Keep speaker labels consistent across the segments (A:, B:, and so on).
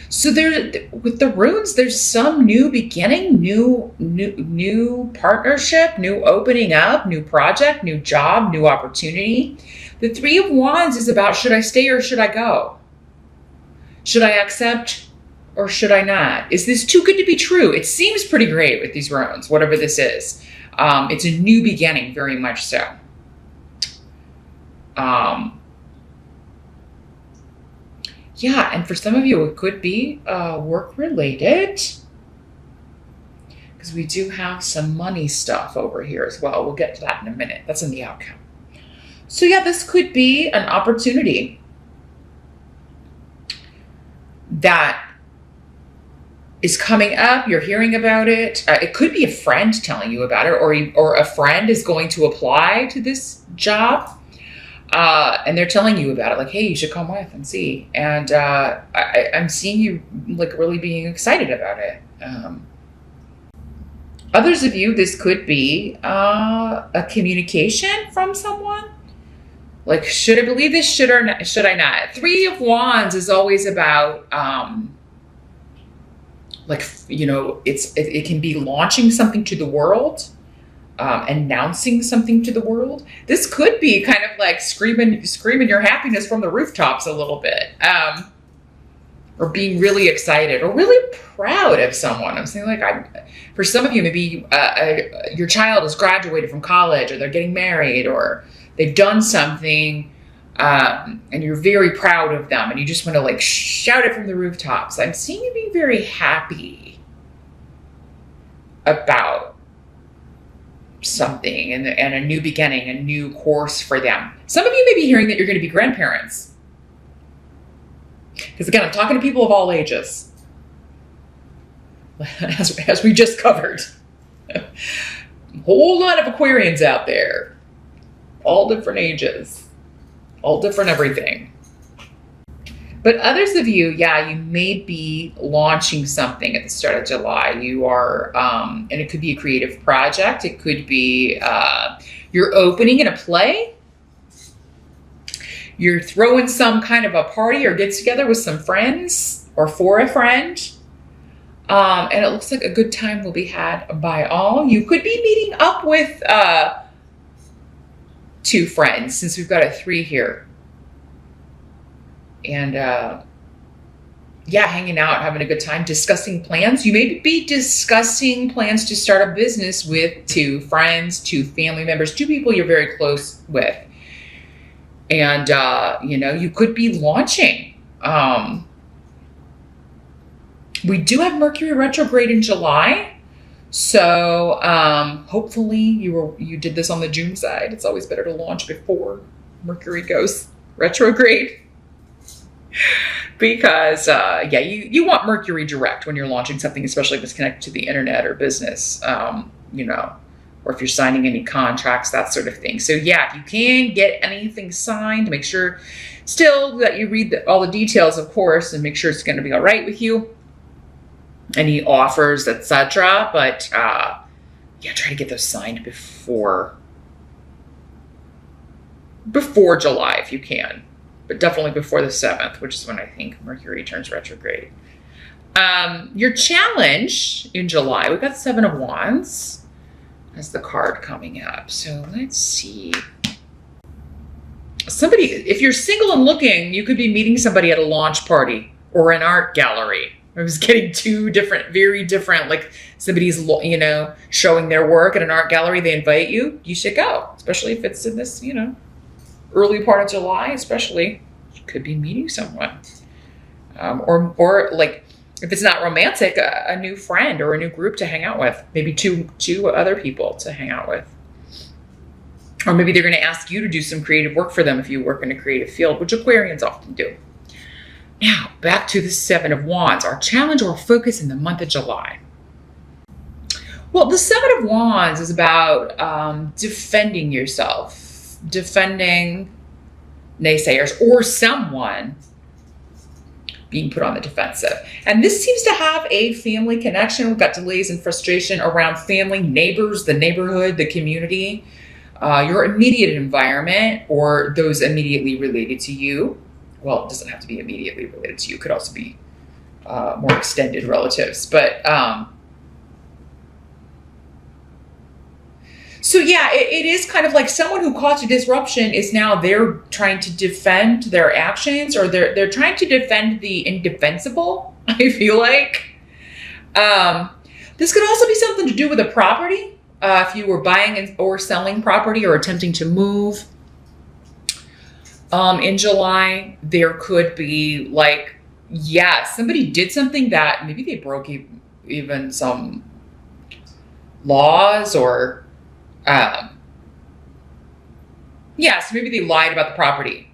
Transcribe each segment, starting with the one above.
A: So there, with the runes, there's some new beginning, new partnership, new opening up, new project, new job, new opportunity. The Three of Wands is about, should I stay or should I go? Should I accept or should I not? Is this too good to be true? It seems pretty great with these runes, whatever this is. It's a new beginning, very much so. Yeah, and for some of you, it could be work-related, because we do have some money stuff over here as well. We'll get to that in a minute. That's in the outcome. So yeah, this could be an opportunity that is coming up. You're hearing about it. It could be a friend telling you about it, or a friend is going to apply to this job. And they're telling you about it, like, hey, you should come with and see. And I'm seeing you like really being excited about it. Others of you, this could be a communication from someone. Like, should I believe this? Should I not? Three of Wands is always about, like, you know, it can be launching something to the world. Announcing something to the world. This could be kind of like screaming your happiness from the rooftops a little bit, or being really excited or really proud of someone. I'm saying, like, for some of you, maybe your child has graduated from college, or they're getting married, or they've done something, and you're very proud of them, and you just want to like shout it from the rooftops. I'm seeing you being very happy about something and a new beginning, a new course for them. Some of you may be hearing that you're going to be grandparents. Because again, I'm talking to people of all ages. As we just covered. A whole lot of Aquarians out there. All different ages. All different everything. But others of you, yeah, you may be launching something at the start of July. You are, and it could be a creative project. It could be you're opening in a play. You're throwing some kind of a party or get together with some friends or for a friend. And it looks like a good time will be had by all. You could be meeting up with two friends, since we've got a 3 here. And yeah, hanging out, having a good time, discussing plans. You may be discussing plans to start a business with 2 friends, 2 family members, 2 people you're very close with. And, you know, you could be launching. We do have Mercury retrograde in July. So hopefully you did this on the June side. It's always better to launch before Mercury goes retrograde. Because, yeah, you want Mercury direct when you're launching something, especially if it's connected to the internet or business, you know, or if you're signing any contracts, that sort of thing. So, yeah, if you can get anything signed, make sure still that you read all the details, of course, and make sure it's going to be all right with you. Any offers, etc. But, yeah, try to get those signed before July if you can. But definitely before the 7th, which is when I think Mercury turns retrograde. Your challenge in July, we've got 7 of Wands as the card coming up. So let's see. Somebody, if you're single and looking, you could be meeting somebody at a launch party or an art gallery. I was getting 2 different, very different, like somebody's, you know, showing their work at an art gallery. They invite you, you should go, especially if it's in this, you know, early part of July, especially. You could be meeting someone. Or like, if it's not romantic, a new friend or a new group to hang out with. Maybe two other people to hang out with. Or maybe they're going to ask you to do some creative work for them if you work in a creative field, which Aquarians often do. Now, back to the 7 of Wands, our challenge or focus in the month of July. Well, the 7 of Wands is about defending yourself, defending naysayers or someone being put on the defensive. And this seems to have a family connection. We've got delays and frustration around family, neighbors, the neighborhood, the community, your immediate environment, or those immediately related to you. Well, it doesn't have to be immediately related to you. It could also be more extended relatives. But so yeah, it is kind of like someone who caused a disruption is now they're trying to defend their actions, or they're trying to defend the indefensible. I feel like this could also be something to do with a property. If you were buying or selling property or attempting to move in July, there could be like, yeah, somebody did something that maybe they broke even some laws, or yeah, so maybe they lied about the property.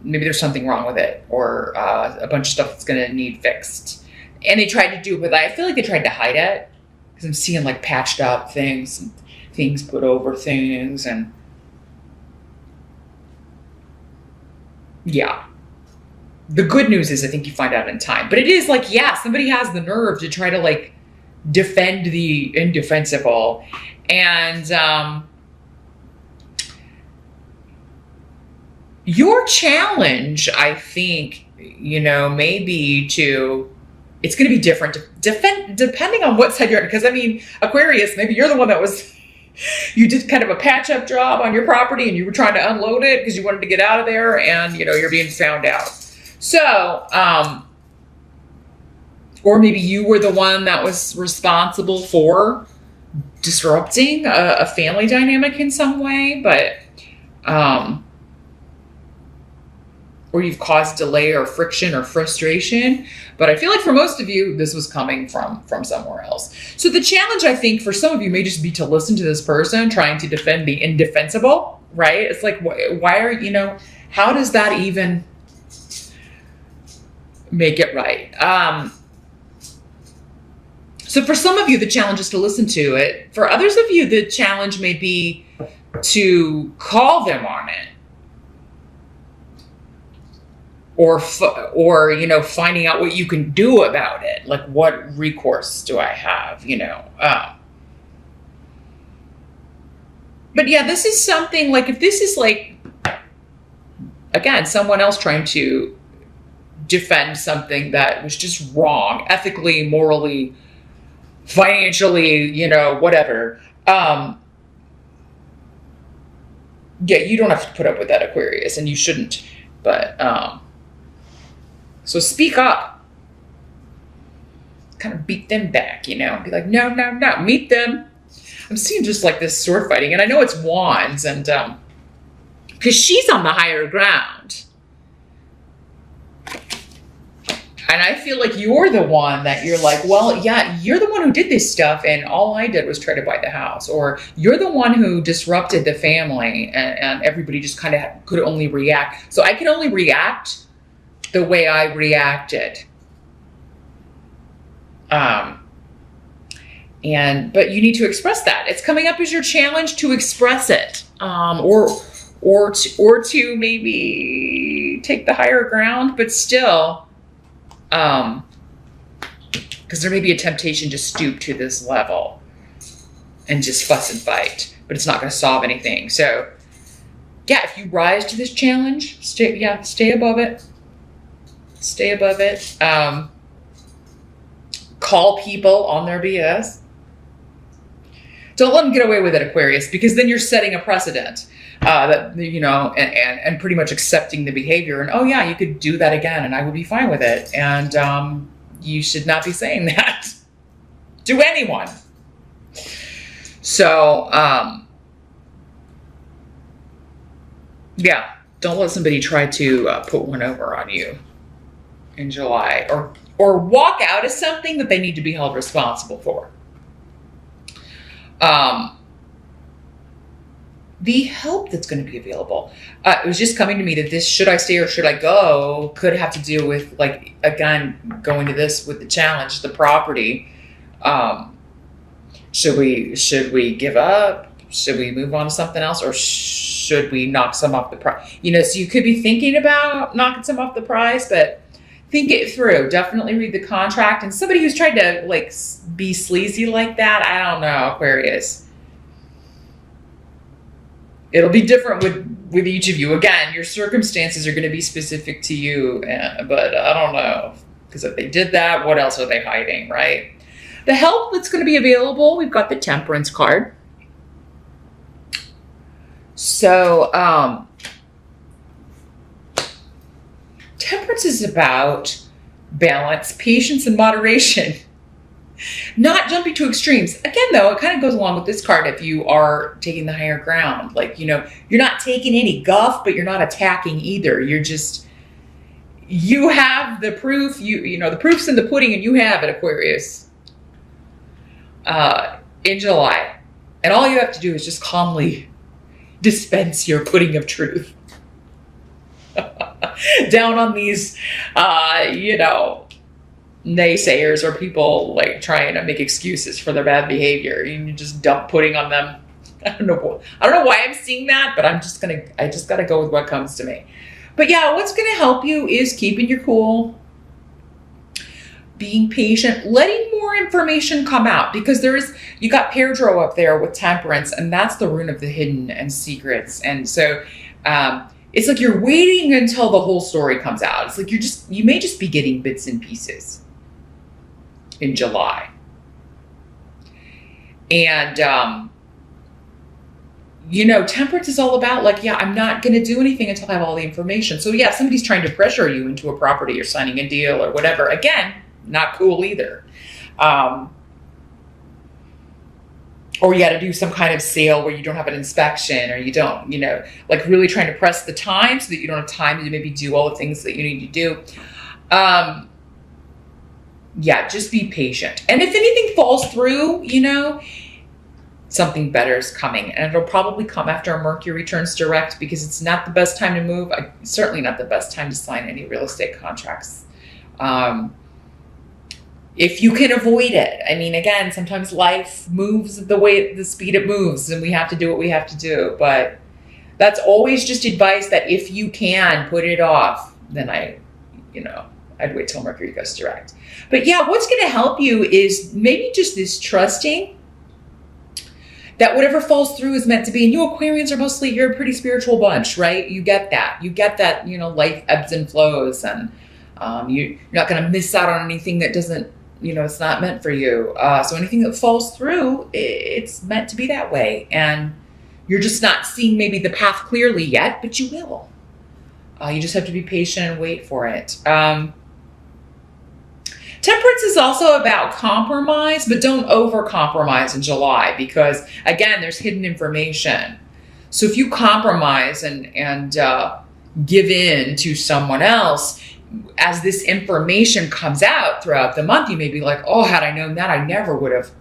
A: Maybe there's something wrong with it, or a bunch of stuff that's going to need fixed. And they tried to do it, but I feel like they tried to hide it, because I'm seeing like patched up things, and things put over things, and yeah. The good news is I think you find out in time. But it is like, yeah, somebody has the nerve to try to like defend the indefensible. And your challenge, I think, may be to, it's going to be different to defend, depending on what side you're on. Because I mean, Aquarius, maybe you're the one that was, you did kind of a patch up job on your property and you were trying to unload it because you wanted to get out of there, and you're being found out. So, or maybe you were the one that was responsible for disrupting a family dynamic in some way, but, or you've caused delay or friction or frustration. But I feel like for most of you, this was coming from somewhere else. So the challenge, I think, for some of you may just be to listen to this person trying to defend the indefensible, right? It's like, why are, how does that even make it right? So for some of you, the challenge is to listen to it. For others of you, the challenge may be to call them on it. Or finding out what you can do about it. Like, what recourse do I have, But yeah, this is something like, if this is like, again, someone else trying to defend something that was just wrong, ethically, morally, financially, whatever. Yeah, you don't have to put up with that, Aquarius, and you shouldn't. But, so speak up. Kind of beat them back, Be like, no, meet them. I'm seeing just like this sword fighting, and I know it's wands, and because she's on the higher ground. And I feel like you're the one that you're like, well, yeah, you're the one who did this stuff, and all I did was try to buy the house. Or you're the one who disrupted the family, and everybody just kind of could only react. So I can only react the way I reacted. But you need to express that. It's coming up as your challenge to express it. Or to maybe take the higher ground, but still, because there may be a temptation to stoop to this level and just fuss and fight, but it's not going to solve anything. So yeah, if you rise to this challenge, stay above it. Stay above it. Call people on their BS. Don't let them get away with it, Aquarius, because then you're setting a precedent. And pretty much accepting the behavior, and oh yeah, you could do that again and I would be fine with it. And you should not be saying that to anyone. So yeah, don't let somebody try to put one over on you in July, or walk out of something that they need to be held responsible for. The help that's going to be available. It was just coming to me that this should I stay or should I go could have to do with, like, again, going to this with the challenge, the property. Should we give up? Should we move on to something else? Or should we knock some off the price? So you could be thinking about knocking some off the price, but think it through. Definitely read the contract. And somebody who's tried to like be sleazy like that, I don't know, Aquarius. It'll be different with with each of you. Again, your circumstances are going to be specific to you, but I don't know, because if they did that, what else are they hiding, right? The help that's going to be available, we've got the Temperance card. So, Temperance is about balance, patience, and moderation. Not jumping to extremes. Again, though, it kind of goes along with this card if you are taking the higher ground. Like, you're not taking any guff, but you're not attacking either. You're just, you have the proof, the proof's in the pudding, and you have it, Aquarius, in July. And all you have to do is just calmly dispense your pudding of truth down on these, naysayers or people like trying to make excuses for their bad behavior. You just dump pudding on them. I don't know why I'm seeing that, but I just got to go with what comes to me. But yeah, what's going to help you is keeping your cool, being patient, letting more information come out, because you got Pedro up there with Temperance, and that's the rune of the hidden and secrets. And so, it's like you're waiting until the whole story comes out. It's like you may just be getting bits and pieces in July. And, Temperance is all about like, yeah, I'm not going to do anything until I have all the information. So yeah, if somebody's trying to pressure you into a property or signing a deal or whatever, again, not cool either. Or you got to do some kind of sale where you don't have an inspection, or you don't, like really trying to press the time so that you don't have time to maybe do all the things that you need to do. Yeah, just be patient. And if anything falls through, something better is coming. And it'll probably come after Mercury turns direct, because it's not the best time to move. Certainly not the best time to sign any real estate contracts. If you can avoid it. I mean, again, sometimes life moves the speed it moves, and we have to do what we have to do. But that's always just advice that if you can put it off, then I'd wait till Mercury goes direct. But yeah, what's going to help you is maybe just this trusting that whatever falls through is meant to be. And you Aquarians are you're a pretty spiritual bunch, right? You get that. Life ebbs and flows, and you're not going to miss out on anything that doesn't, it's not meant for you. So anything that falls through, it's meant to be that way. And you're just not seeing maybe the path clearly yet, but you will. You just have to be patient and wait for it. Temperance is also about compromise, but don't over-compromise in July, because, again, there's hidden information. So if you compromise and give in to someone else, as this information comes out throughout the month, you may be like, oh, had I known that, I never would have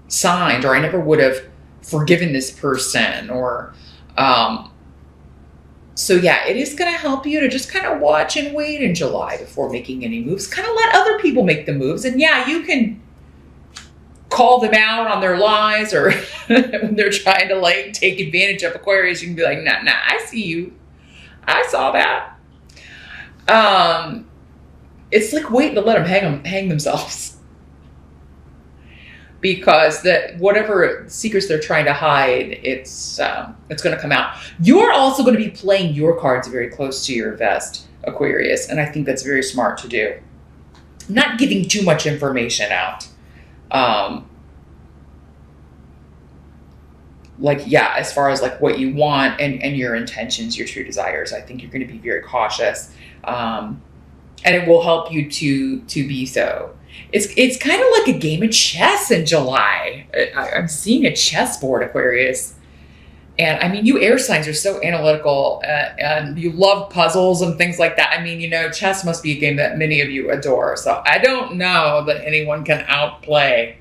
A: signed, or I never would have forgiven this person, or... So yeah, it is going to help you to just kind of watch and wait in July before making any moves. Kind of let other people make the moves. And yeah, you can call them out on their lies, or when they're trying to like take advantage of Aquarius, you can be like, nah, I see you. I saw that. It's like waiting to let them hang themselves. Because whatever secrets they're trying to hide, it's going to come out. You're also going to be playing your cards very close to your vest, Aquarius, and I think that's very smart to do. Not giving too much information out. As far as like what you want and your intentions, your true desires, I think you're going to be very cautious, and it will help you to be so. It's kind of like a game of chess in July. I'm seeing a chessboard, Aquarius. And I mean, you air signs are so analytical, and you love puzzles and things like that. I mean, chess must be a game that many of you adore. So I don't know that anyone can outplay.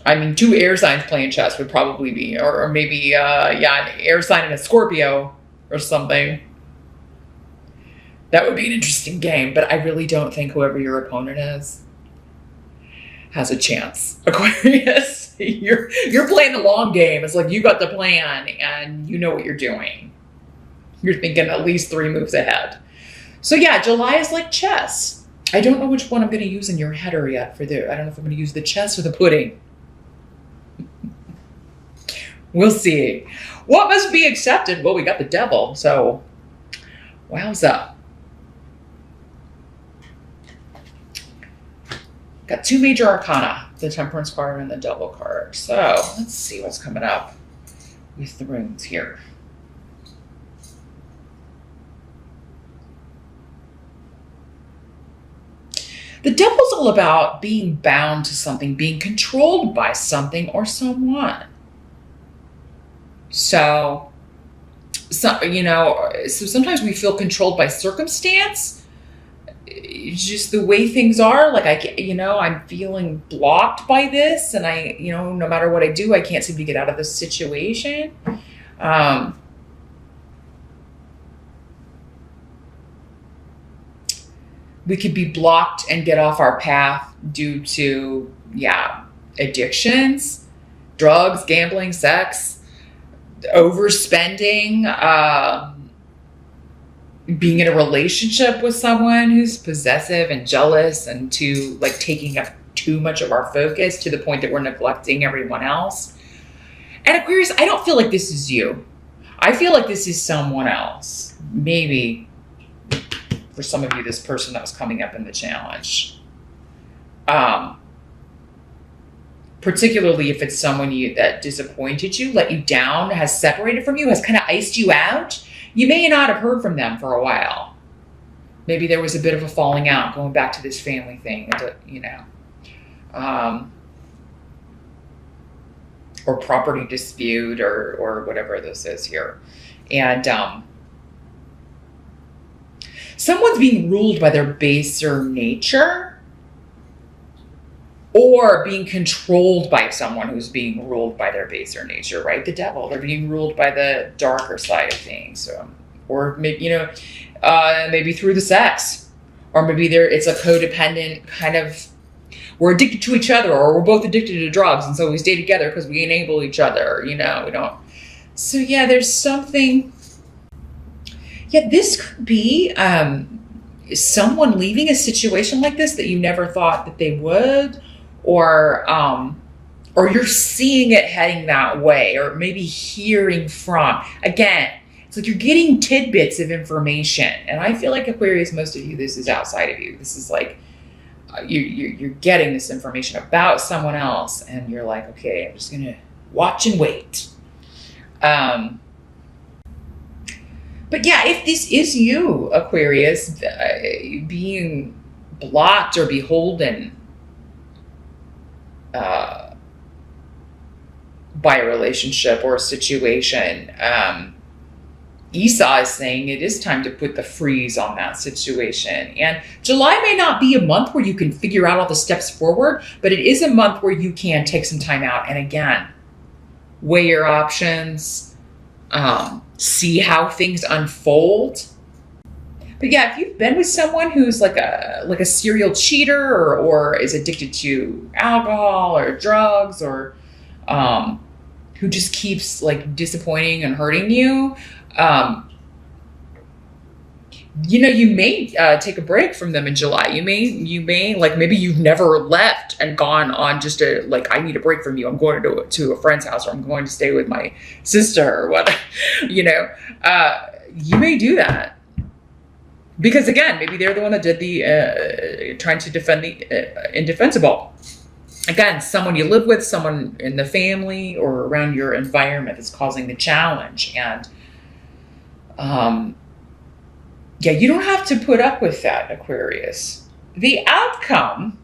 A: I mean, two air signs playing chess would probably be, or maybe, an air sign and a Scorpio or something. That would be an interesting game, but I really don't think whoever your opponent is has a chance. Aquarius, you're playing the long game. It's like you got the plan and you know what you're doing. You're thinking at least 3 moves ahead. So yeah, July is like chess. I don't know which one I'm going to use in your header yet I don't know if I'm going to use the chess or the pudding. We'll see. What must be accepted? Well, we got the devil, so wowza. Got 2 major arcana, the Temperance card and the Devil card. So let's see what's coming up with the runes here. The Devil's all about being bound to something, being controlled by something or someone. So sometimes we feel controlled by circumstance. Just the way things are, like I'm feeling blocked by this, and no matter what I do, I can't seem to get out of this situation. We could be blocked and get off our path due to, addictions, drugs, gambling, sex, overspending, being in a relationship with someone who's possessive and jealous and taking up too much of our focus to the point that we're neglecting everyone else. And Aquarius, I don't feel like this is you. I feel like this is someone else. Maybe for some of you, this person that was coming up in the challenge. Particularly if it's someone that disappointed you, let you down, has separated from you, has kind of iced you out. You may not have heard from them for a while. Maybe there was a bit of a falling out, going back to this family thing, or property dispute or whatever this is here. And someone's being ruled by their baser nature, or being controlled by someone who's being ruled by their baser nature, right? The devil, they're being ruled by the darker side of things. Or maybe, maybe through the sex, or maybe it's a codependent kind of, we're addicted to each other, or we're both addicted to drugs. And so we stay together because we enable each other, we don't. So there's something. This could be someone leaving a situation like this that you never thought that they would, or you're seeing it heading that way, or maybe hearing from. Again, it's like you're getting tidbits of information. And I feel like Aquarius, most of you, this is outside of you. This is like you're getting this information about someone else, and you're like, okay, I'm just gonna watch and wait. But if this is you, Aquarius, being blocked or beholden by a relationship or a situation, Esau is saying it is time to put the freeze on that situation. And July may not be a month where you can figure out all the steps forward, but it is a month where you can take some time out and, again, weigh your options, see how things unfold. But if you've been with someone who's like a serial cheater or is addicted to alcohol or drugs, or who just keeps disappointing and hurting you, you may take a break from them in July. You may maybe you've never left and gone on just I need a break from you. I'm going to a friend's house, or I'm going to stay with my sister, or what. You may do that because, again, maybe they're the one that did the trying to defend the indefensible. Again, someone you live with, someone in the family or around your environment is causing the challenge. And you don't have to put up with that, Aquarius. The outcome,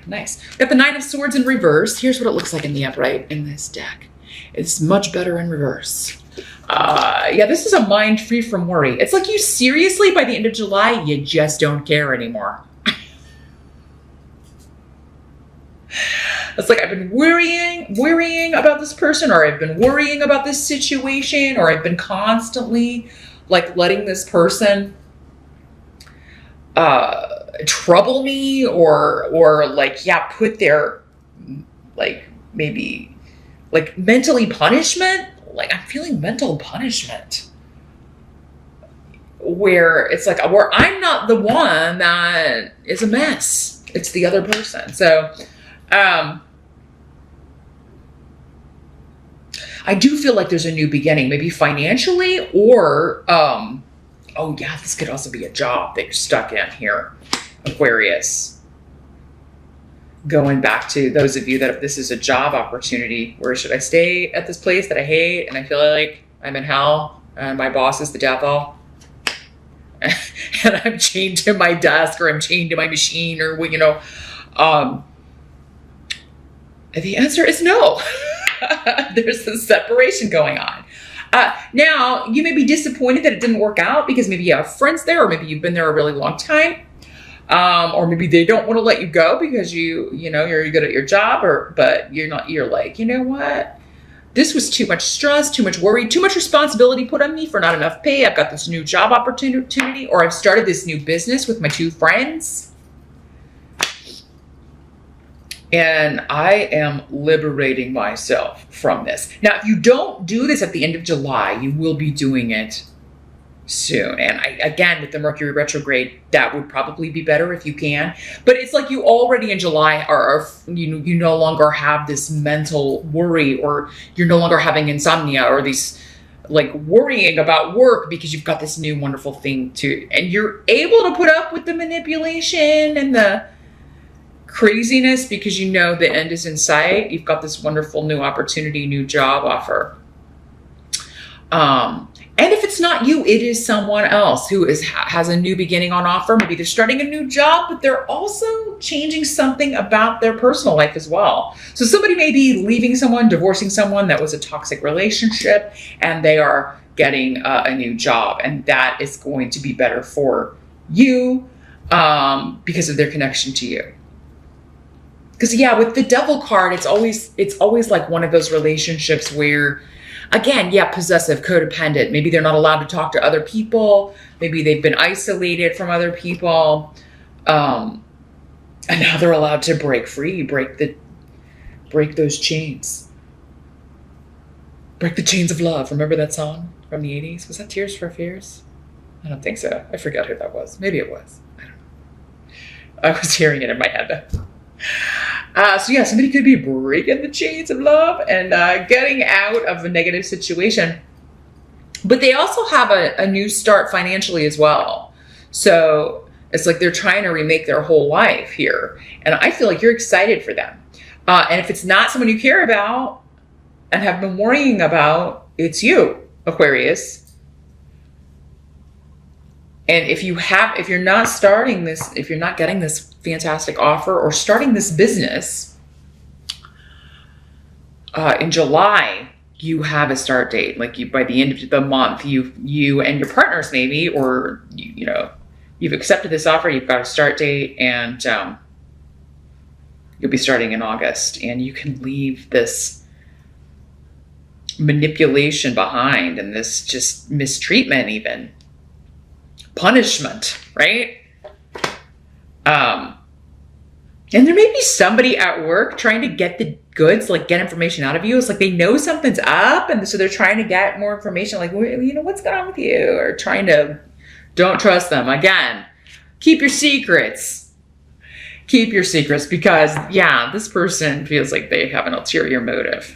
A: nice. Got the Nine of Swords in reverse. Here's what it looks like in the upright in this deck. It's much better in reverse. This is a mind free from worry. It's like you seriously, by the end of July, you just don't care anymore. It's like I've been worrying about this person, or I've been worrying about this situation, or I've been constantly letting this person trouble me, or put their maybe mentally punishment. I'm feeling mental punishment, where it's where I'm not the one that is a mess. It's the other person. So I do feel like there's a new beginning, maybe financially, or oh yeah, this could also be a job that you're stuck in here, Aquarius. Going back to those of you that if this is a job opportunity, where should I stay at this place that I hate and I feel like I'm in hell and my boss is the devil and I'm chained to my desk or I'm chained to my machine or you know, the answer is no. There's a separation going on. Now, you may be disappointed that it didn't work out because maybe you have friends there, or maybe you've been there a really long time, or maybe they don't want to let you go because you're good at your job, but you're not. You're like, you know what? This was too much stress, too much worry, too much responsibility put on me for not enough pay. I've got this new job opportunity, or I've started this new business with my two friends. And I am liberating myself from this. Now, if you don't do this at the end of July, you will be doing it soon. And again, with the Mercury retrograde, that would probably be better if you can. But it's like you already in July you no longer have this mental worry, or you're no longer having insomnia or these like worrying about work because you've got this new wonderful thing and you're able to put up with the manipulation and the craziness because you know the end is in sight. You've got this wonderful new opportunity, new job offer. And if it's not you, it is someone else who has a new beginning on offer. Maybe they're starting a new job, but they're also changing something about their personal life as well. So somebody may be leaving someone, divorcing someone that was a toxic relationship, and they are getting a new job, and that is going to be better for you because of their connection to you. Because yeah, with the Devil card, it's always like one of those relationships where, again, yeah, possessive, codependent. Maybe they're not allowed to talk to other people. Maybe they've been isolated from other people, and now they're allowed to break free, break those chains, break the chains of love. Remember that song from the 80s? Was that Tears for Fears? I don't think so. I forgot who that was. Maybe it was. I don't know. I was hearing it in my head. So yeah, somebody could be breaking the chains of love and getting out of a negative situation. But they also have a new start financially as well. So it's like they're trying to remake their whole life here. And I feel like you're excited for them. And if it's not someone you care about and have been worrying about, it's you, Aquarius. And if you're not starting this, if you're not getting this fantastic offer or starting this business in July, you have a start date. Like by the end of the month, you and your partners maybe, or you've accepted this offer. You've got a start date, and you'll be starting in August, and you can leave this manipulation behind and this just mistreatment, even punishment, right? And there may be somebody at work trying to get the goods, like get information out of you. It's like they know something's up, and so they're trying to get more information, like, what's going on with you? Or don't trust them. Again, keep your secrets. Keep your secrets because, yeah, this person feels like they have an ulterior motive.